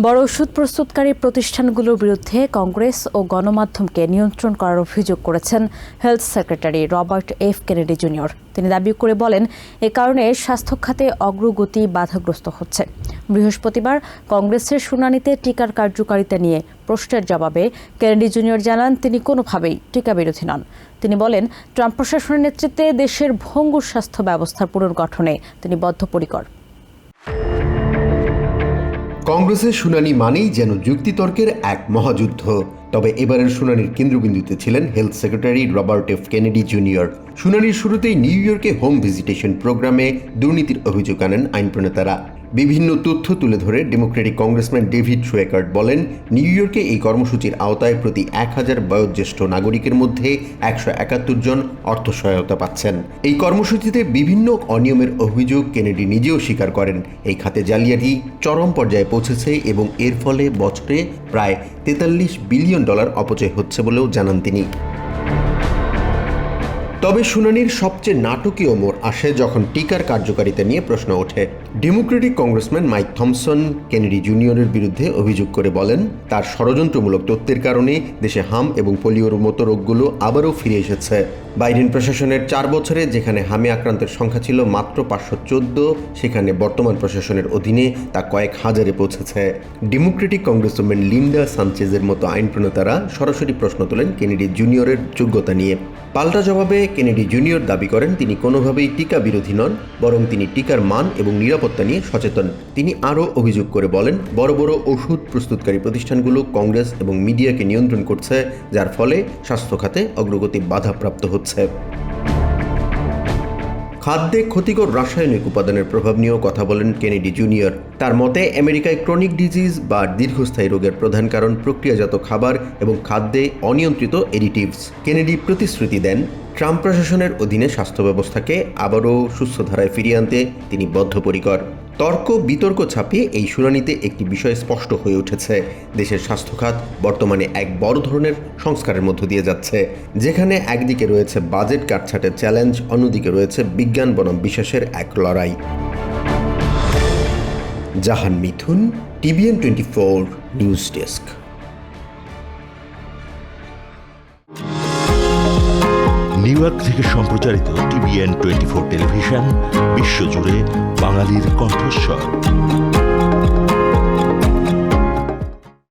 বড় ওষুধ প্রস্তুতকারী প্রতিষ্ঠানগুলোর বিরুদ্ধে কংগ্রেস ও গণমাধ্যমকে নিয়ন্ত্রণ করার অভিযোগ করেছেন health secretary Robert F Kennedy junior. তিনি দাবি করে বলেন, এ কারণে স্বাস্থ্য খাতে অগ্রগতি বাধাগ্রস্ত হচ্ছে। বৃহস্পতিবার কংগ্রেসের শুনানিতে টিকার কার্যকারিতা নিয়ে প্রশ্নের জবাবে কেনেডি জুনিয়র জানান, তিনি কোনোভাবেই টিকা বিরোধী নন। তিনি বলেন, ট্রাম্প প্রশাসনের নেতৃত্বে দেশের ভঙ্গুর স্বাস্থ্য ব্যবস্থার পুনর্গঠনে তিনি বদ্ধপরিকর। কংগ্রেসের শুনানি মানেই যেন যুক্তিতর্কের এক মহাযুদ্ধ। তবে এবারের শুনানির কেন্দ্রবিন্দুতে ছিলেন health secretary Robert F Kennedy junior. শুনানির শুরুতেই নিউ ইয়র্কে হোম ভিজিটেশন প্রোগ্রামে দুর্নীতির অভিযোগ আনেন আইন প্রণেতারা। বিভিন্ন তথ্য তুলে ধরে ডেমোক্রেটিক কংগ্রেসম্যান ডেভিড শোয়েকার্ট বলেন, নিউ ইয়র্কে এই কর্মসূচির আওতায় প্রতি 1000 বয়োজ্যেষ্ঠ নাগরিকের মধ্যে 171 জন অর্থ সহায়তা পাচ্ছেন। এই কর্মসূচিতে বিভিন্ন অনিয়মের অভিযোগ কেনেডি নিজেও স্বীকার করেন। এই খাতে জালিয়াতি চরম পর্যায়ে পৌঁছেছে এবং এর ফলে বছরে প্রায় $43 বিলিয়ন অপচয় হচ্ছে বলেও জানান তিনি। তবে শুনানির সবচেয়ে নাটকীয় মোড় আসে যখন টিকার কার্যকারিতা নিয়ে প্রশ্ন ওঠে। Democratic congressman Mike Thompson Kennedy জুনিয়রের বিরুদ্ধে অভিযোগ করে বলেন, তার ষড়যন্ত্রমূলক তথ্যের কারণে দেশে হাম এবং পোলিওর মতো রোগগুলো আবারও ফিরে এসেছে। বাইডেন প্রশাসনের 4 বছরে যেখানে হামে আক্রান্তের সংখ্যা ছিল মাত্র 514, সেখানে বর্তমান প্রশাসনের অধীনে তা কয়েক হাজারে পৌঁছেছে। ডেমোক্রেটিক কংগ্রেসম্যান লিন্ডা সানচেজের মতো আইন প্রণেতারা সরাসরি প্রশ্ন তোলেন কেনেডি জুনিয়রের যোগ্যতা নিয়ে। পাল্টা জবাবে কেনেডি জুনিয়র দাবি করেন, তিনি কোনোভাবেই টিকা বিরোধী নন, বরং তিনি টিকার মান এবং নিরাপত্তা নিয়ে সচেতন। তিনি আরও অভিযোগ করে বলেন, বড় বড় ওষুধ প্রস্তুতকারী প্রতিষ্ঠানগুলো কংগ্রেস এবং মিডিয়াকে নিয়ন্ত্রণ করছে, যার ফলে স্বাস্থ্য খাতে অগ্রগতি বাধাপ্রাপ্ত হচ্ছে। খাদ্যে ক্ষতিকর রাসায়নিক উপাদানের প্রভাব নিয়েও কথা বলেন কেনেডি জুনিয়র। তার মতে, আমেরিকায় ক্রনিক ডিজিজ বা দীর্ঘস্থায়ী রোগের প্রধান কারণ প্রক্রিয়াজাত খাবার এবং খাদ্যে অনিয়ন্ত্রিত এডিটিভস। কেনেডি প্রতিশ্রুতি দেন, ট্রাম্প প্রশাসনের অধীনে স্বাস্থ্য ব্যবস্থাকে আবারও সুস্থ ধারায় ফিরিয়ে আনতে তিনি বদ্ধপরিকর। তর্ক বিতর্ক ছাপিয়ে এই শুনানিতে একটি বিষয় স্পষ্ট হয়ে উঠেছে, দেশের স্বাস্থ্য খাত বর্তমানে এক বড় ধরনের সংস্কারের মধ্য দিয়ে যাচ্ছে, যেখানে একদিকে রয়েছে বাজেট কাটছাটের চ্যালেঞ্জ, অন্যদিকে রয়েছে বিজ্ঞান বনাম বিশ্বাসের এক লড়াই। জাহান মিথুন, TVN 24 news desk. New York থেকে সম্প্রচারিত TVN 24 টেলিভিশন বিশ্বজুড়ে বাঙালির কণ্ঠস্বর।